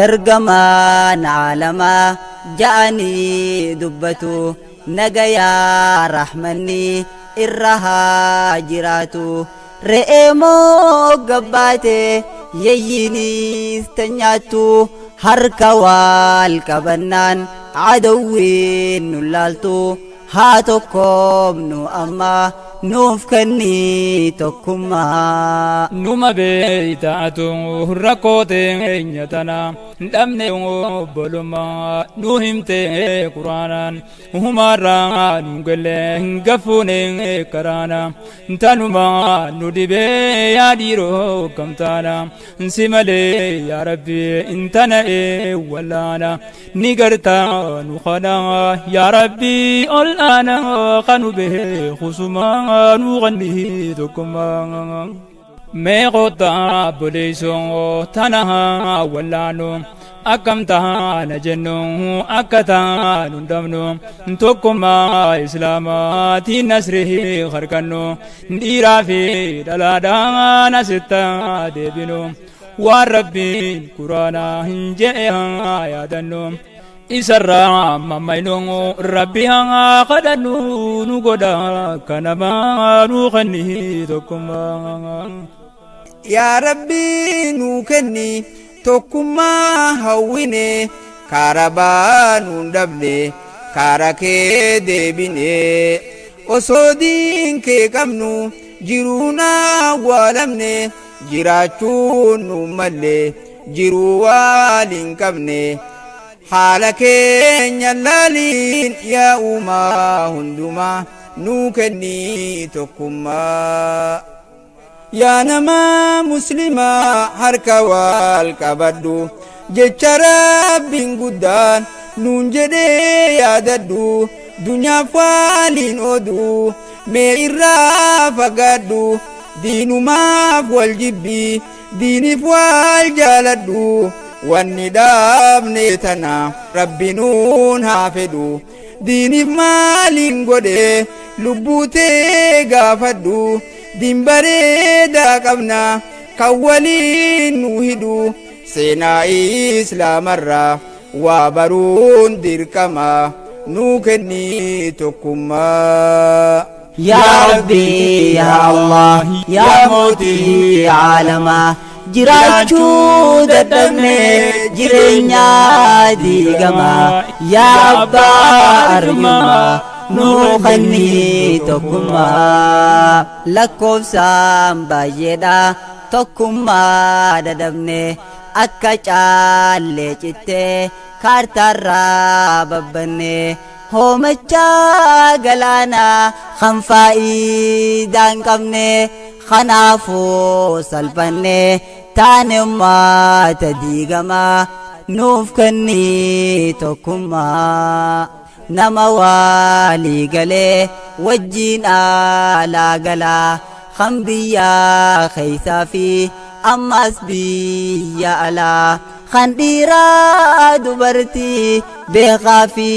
ergamaan caalamaa ja'anii dubbatu nagayaa rahmanni irra haa jiraatu re'ee moo gabbaate yeyyiinis tanyaattu harka wal qabannaan adawwiin nu laaltu haa tokkoomnu amma nuuf kenni tokkummaa numa beeytaatu rakkoote eenyatana dhabne obbolummaa nu himte quraanaan humarraa nu gelle gafuune karaana tanuma nu dhibee yaadiiroo kamtaana si malee yaa rabbi intana wallaana ni gartaa nu khana yaa rabbi ol ana kanu bee khusumaa نغني تكما ميغوتا بوليسو تنها ولانو أكمتها نجنو أكتا ندمنو تكما إسلاماتي نسره خركنو نديرا في دلادا نستا ديبنو والربي قرانا هنجيها يادنو isarra mamaynoo rabbi haa kadhannu nu godha kanama nu kenni tokkummaa yaa rabbi nu kenni tokkummaa hawwine karaa nu dhabne karaa kee deebine osoo diin kee qabnu jiruuna waalamne jiraachuun nu malle jiruu waliin qabne haala keenya laaliin yaa uumaa hundumaa nu kenni tokkummaa yaa nama muslimaa harka wal qabadhu jecha rabbiin guddaan nuun jedhee yaadadhu dunyaaf waliin oodhu mee irraa fagaadhu diinumaaf wal jibbii diiniif wal jaaladhu wanni dhaabne tana rabbi nuun haa fedhu diiniif maaliin godhe lubbuutee gaafadhu diin bareedaa qabna kan waliin nu hidhu seenaa islaamarraa waa baruun dirqama nu kenni tokkummaa yaa rabbi yaa allah yaa mootii caalamaa jiraachuu dadhabne jireenya diigamaa yaa abbaa arjumaa nu kenni tokkummaa lakkoofsaan baay'eedha tokkummaa dadhabne akka caallee cittee kaartaarraa babbanne hoomachaa galaanaa kan faayidaan qabne kanaafuu salphanne taane ummata diigamaa nuuf kenni tokkummaa nama walii galee wajjiin alaa galaa kan biyyaa keessaa fi ammas biyya alaa kan dhiiraa dubartii beekaa fi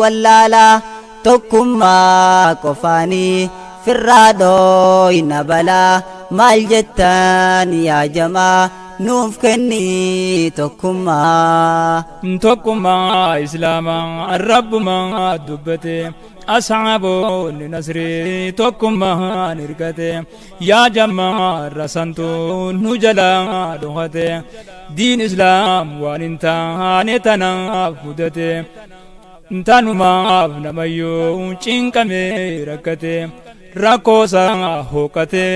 wallaalaa tokkummaa qofaanii firraa dhooyna balaa maal jettan yaa jamaa nuuf kenni tokkummaa tokkummaa islaamaa rabbumaa dubbate asxaaboonni nasrii tokkummaan hirkate yaa jamaa rasantuu nu jalaa dhokate diin islaam waan hin taane tanaaf mudate tanumaaf namayyuu cinqame rakkate rakkoosaa hookate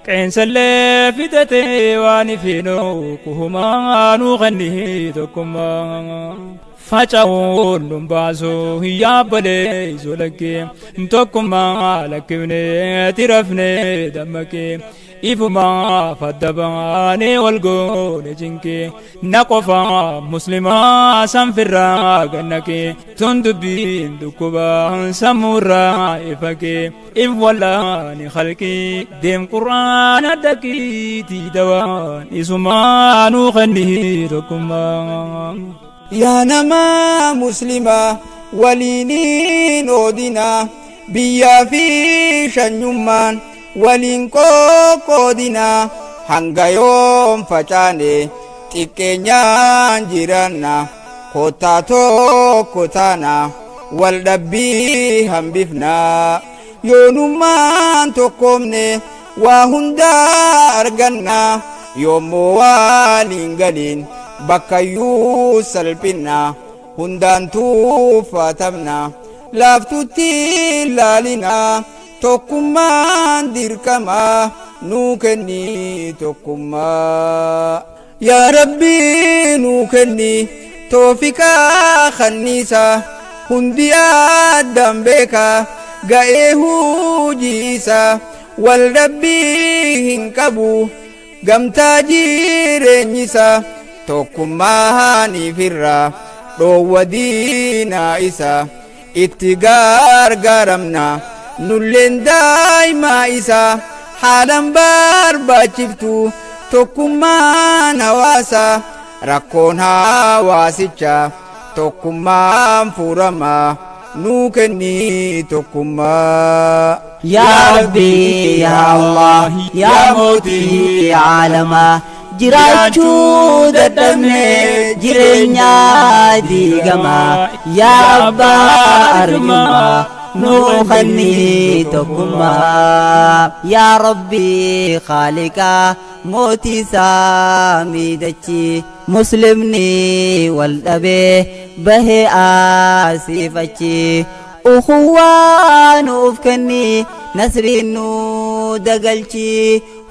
qeensallee fidate waan ifiinoo kuhumaa nu kenni tokkummaa faca'uun nun baasu yaabbalee isolakke tokkummaa lakkifnee tirafnee dammaqee ifumaa faddabaanee walgoone jinkee na qofaa muslimaa sanfirraa gannakee tun dubbiin dhukkubaa sammuurraa ifakee if wallaani khalqii deem qur'aana dhaqiitii dawaan isumaa nuu kenni tokkummaa yaa nama muslimaa waliiniin oodinaa biyyaa fi shanyummaan waliin qoqqoodinaa hanga yoom facaane xiqqeenyaan jiraanna kottaa tokko taana wal dhabbii hambifna yoonummaan tokkoomne waa hundaa arganna yoommoo waliin galiin bakkayyuu salphinna hundaan tuufatamna laaftutti laalina tokkummaan dirqama nuu kenni tokkummaa yaa rabbi nuu kenni toofikaa kanniisa hundi addaan beeka ga'ee hujiisa wal dhabbii hin qabu gamtaa jireenyisa tokkummaaniif irraa dhoowwa diinaa isa itti gargaaramna nulleen daa'imaa isa haalan barbaachiftu tokkummaan hawaasa rakkoon hawaasicha tokkummaan furama nuu kenni tokkummaa yaa rabbi yaa allah yaa mootii caalamaa jiraachuu dadhabne jireenya diigamaa yaa abbaa arjummaa nuu kenni tokkummaa yaa rabbi khaaliqaa mootii saamiidachi muslimni wal dhabee bahee asiifachi ukhuwaa nuuf kenni nasriin nuu dagalchi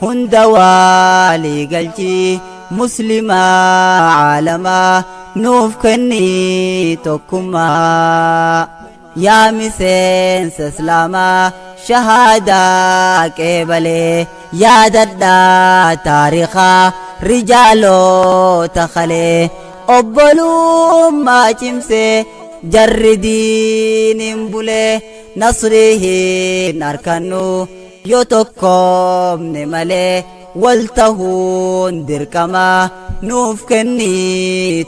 hunda walii galchi muslimaa caalamaa nuuf kenni tokkummaa yaa miseensa islaamaa shahaadaa qeebalee yaadadhaa taariikaa rijaaloota kalee obbolummaa cimsee jarri diiniin bulee nasrii hin arkannu yoo tokkoomne malee wal tahuun dirqama nuuf kenni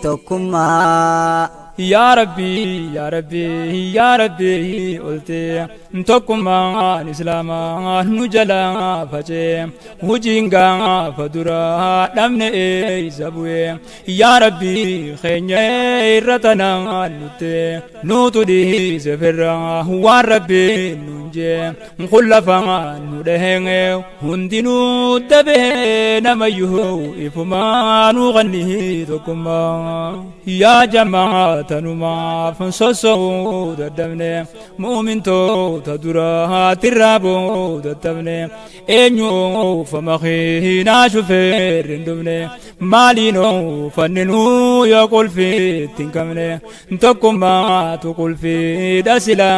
tokkummaa يا ربي يا ربي يا ربي قلتي انتكما الإسلام نجلا فجي وجينغا فدرا دمني زبوي يا ربي خيني رتنا نتي نوتو دي سفرا هو ربي ننجي خلفا ندهن هندنو دبه نميه إفما نغنيه تكما يا جماعة تنما فنسوسو ددمني مؤمن تو تدرا ترابو ددمني انيو فمخي ناشوفير دمني مالينو فننو يقول في تنكمني تكما تقول في دسلا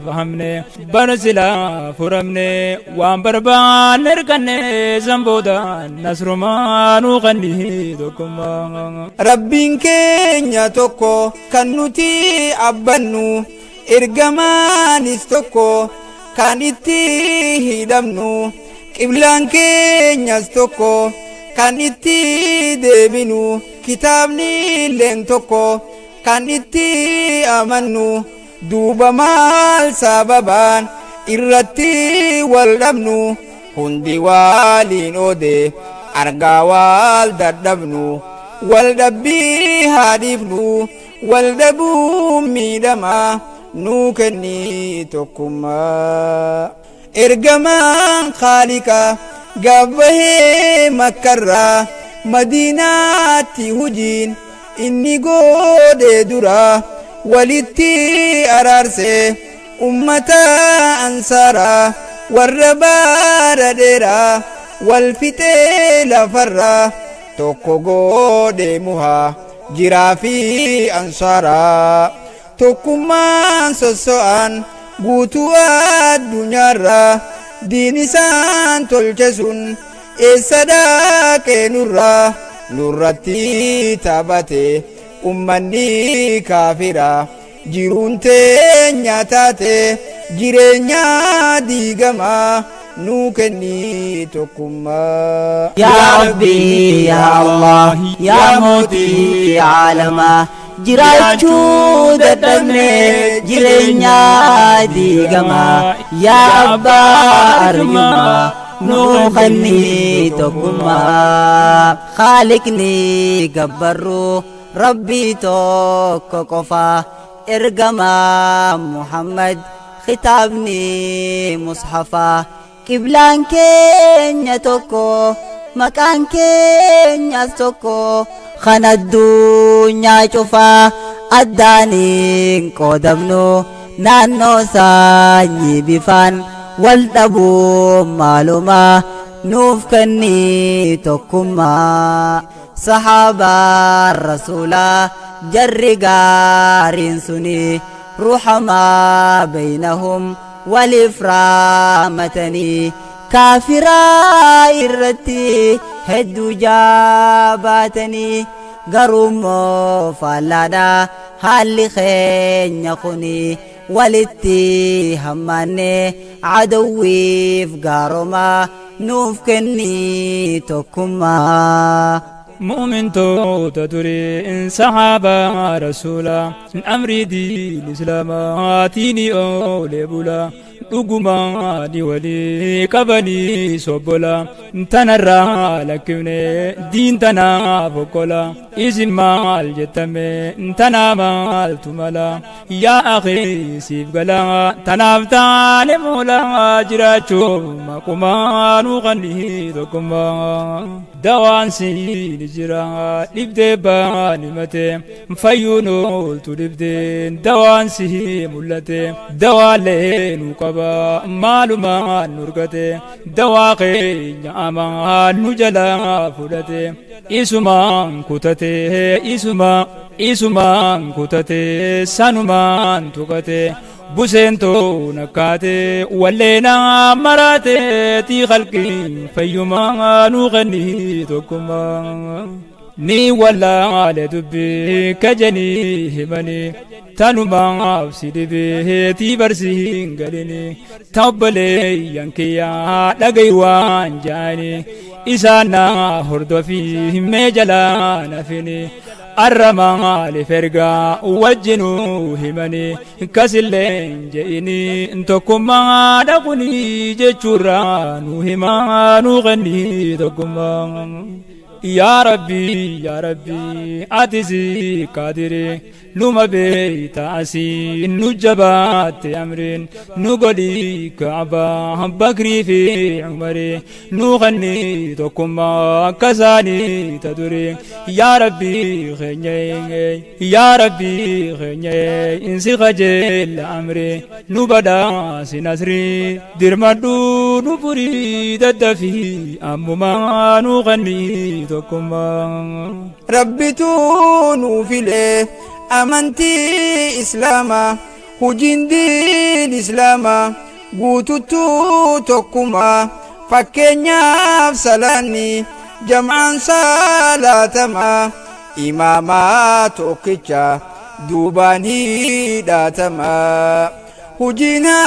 فهمني برسلا فرمني وان بربان نركني زنبودا نصر ما نغني تكما ربين كينيا توكو kan nuti abbannu ergamaanis tokko kan itti hidhamnu qiblaan keenyas tokko kan itti deebinu kitaabni illeen tokko kan itti amannu duuba maal sababaan irratti wal dhabnu hundi waliin oode argaa wal dadhabnu wal dhabbii haadhiifnu والدبو ميدما نوكني توكما إرجمان خالقا قبه مكرا مديناتي هجين إني قود درا ولدتي أرارسي أمتا أنصارا والربار ديرا والفتيل فرا توكو قود مها jiraafi ansara tokkummaan sosso'an guutuu addunyaarra diin isaan tolche sun eessa dhaqee nurratti taphate ummanni kaafira jiruun teenya taate jireenya diigamaa نوكني تكما يا ربي يا الله يا موتي عالما جراچو دتمني جرينيا ديغما يا أبا أرجما نوخني تقما خالقني قبرو ربي توك قفا ارقما محمد خطابني مصحفا قبلان كينيا توكو مكان كينيا توكو خنا الدنيا شوفا أداني قدمنو نانو ساني بفان والدبو معلومة نوفكني توكما صحابة الرسول جرقارين سني رحما بينهم والإفرامتني كافرا إرتي هدو جاباتني قرومو فالادا هالي خين يخوني والتي هماني عدوي في قاروما نوفكني توكما مؤمن تو تدري إن صحابة رسولا أمر دي الإسلام آتيني أولي بولا أقوما دي ولي كبني صبولا تنرى لكبني دين تنا فقولا إذن مال جتمي تنا مال تملا يا أخي سيف قلا تنافتان مولا جراتشو مقوما نغني دكما دوان سيد جرا لبدي باني متي فيونو تلبدي دوان سي ملتي دوالين وقبا مالما نرقتي دواقي نعما نجلا فلتي إسمان كتتي إسمان كتتي سانمان تقتي بوسنتو نكاتي ولينا مراتي تي خلقي فيما نغني توكما ني ولا على دبي كجني همني تنما سيدي به تي برسين قالني تبلي ينكيا لغيوان جاني إسانا هردو فيه مجلا نفني الرمال فرقا وجنو همني كسلين جئني انتكما دقني جچوران هما نغني دقما يا ربي أتزي قادري نوما بيت عسي نجبات أمرين نقولي كعبا بكري في عمري نغني تكما كزاني تدري يا ربي غني إنسي خجل أمري نبدا سنسري درمدو نبري ددفي أمما نغني تكما ربي تونو فيله أمنتي إسلاما هجين دين إسلاما قوتو توكما فكينيا فسلاني جمعا سالاتما إماما توكيشا دوباني داتما هجينا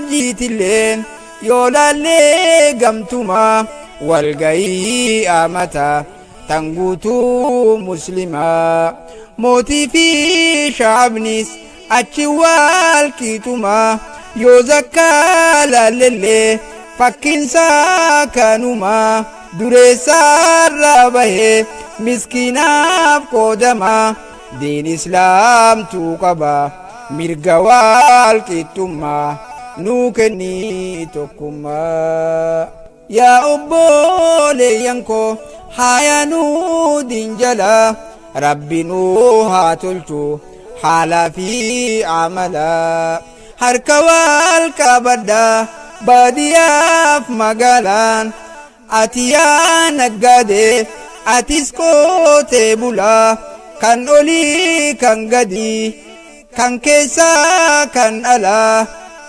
جيت اللين يولا اللي قمتما والقاي آمتا تنقوتو مسلما موتي في شعبنيس أتشوال كيتما يوزكا للي فكين ساكنما دريسا رابه مسكينا بقدما دين إسلام توقبا مرقوال كيتما نوكني توكما يا أبولي ينكو حيانو دين جلا ربي نوها تلتو حالا في عملا هركوال كابدا باديا في مقالان أتيا نقادي أتسكو تبولا كان أولي كان قدي كان كيسا كان ألا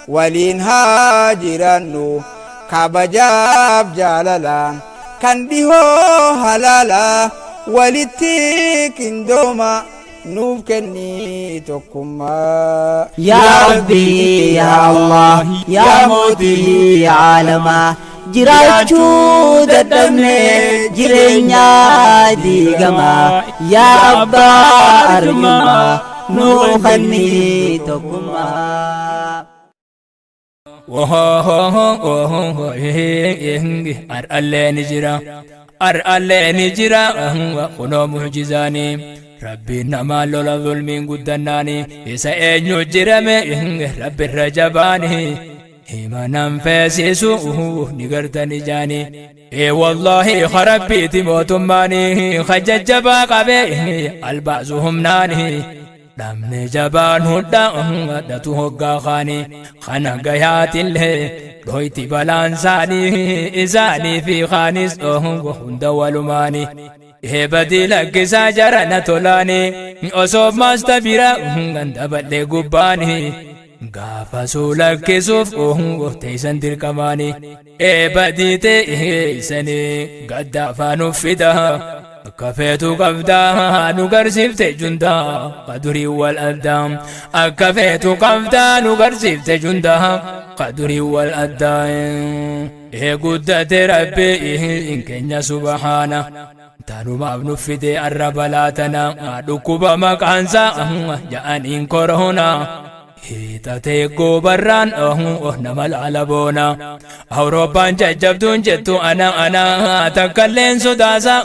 ولين هاجرانو كابجاب جالالان كان ديهو هلالا ولتك اندوما نوفكني توكما يا ربي يا الله يا موتي عالما جراچو ددمne jirenya digama ya abba arjuma nukhani tokuma أرألي نجرا وقنو معجزاني ربي نما لولا ظلمين قدناني إسا إنو جرمي ربي الرجباني هما ننفسسو نقرتني جاني إي والله خربي تموتماني خججبا قبي البعضهم ناني دمني جبان هدا دتو هقا خاني خانا قيات اللي دويتي بلانساني إزاني في خانس وهند والماني هبدي لك ساجرنا تولاني أصوب ماستبيرا غندبت لقباني غافسو لك سوف تيسن تركماني هبدي تيسني قد دفانو فدها أكفيتو قفدا نقرسفت جندا قدري والأدام أكفيتو قفدا نقرسفت جندا قدري والأدام إيه قدت ربي إن كنيا سبحانه تانو ما بنفدي الربلاتنا أدوكوبا مكانسا جان إن كورونا هيتاتي قبران نمال على بونا أوروبان ججبتون جتو أنا تكالين سوداسا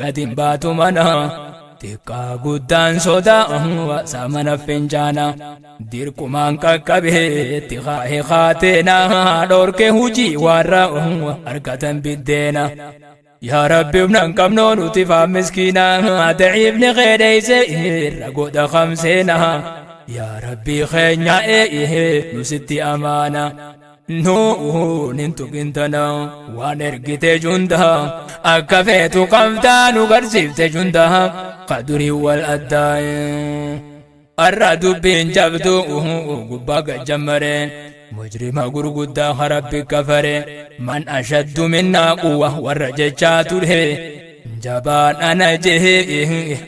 قدم باتو منا تكا قدان سودا سامنا فنجانا ديركو مانكا كبه تخاهي خاتينا دوركي هجي وارا أركتن بدينا يا ربي ابن كمنون وتفا مسكينا تعيبني غير يسير رقود خمسينا يا ربي خينيا إيه نسيتي أمانة نو ننتو كنتنا ونرقيت جندا أكفيت قمتان وقرسفت جندا قدري والأداء الردو بين جبدو قباق جمرين مجرم قرقودا خرب كفر من أشد منا قوة والرججات له جبان أنا جه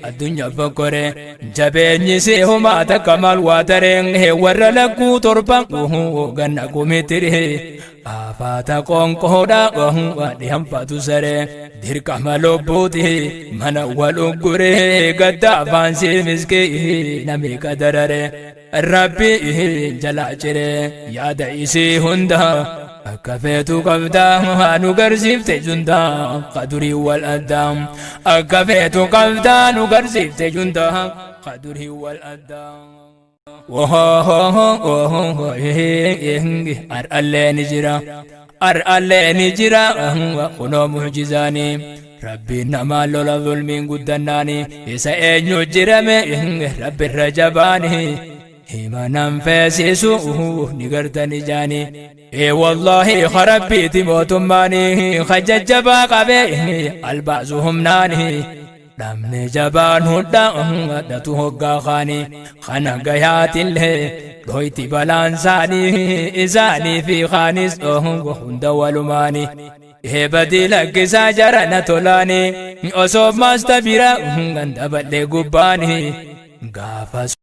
الدنيا فكره جبني سيهما تكمل واترين ورلكو تربان غنكو متره آفات قنقودا وديهم فاتسره دير كمالو بوته من أول قره قد فانسي مسكي نمي قدره ربي جلاجره يا دايسي هندا أكفيتو قفدا نقرسفت جندا قدري والأدام أكفيتو قفدا نقرسفت جندا قدري والأدام أرألي نجرا وقنو معجزاني ربي نما لولا ظلمين قدناني إسا إنو جرمي ربي الرجباني هما ننفسسو نقرتني جاني إي والله خربي تموتماني خججبا قبي البعضهم ناني دمني جبان هدا دتو هقا خاني خانا قيات اللي دويتي بلانساني إزاني في خانس وهند والماني هبدي لك ساجرنا تولاني أصوب ماستبيرا غندبت لقباني غافس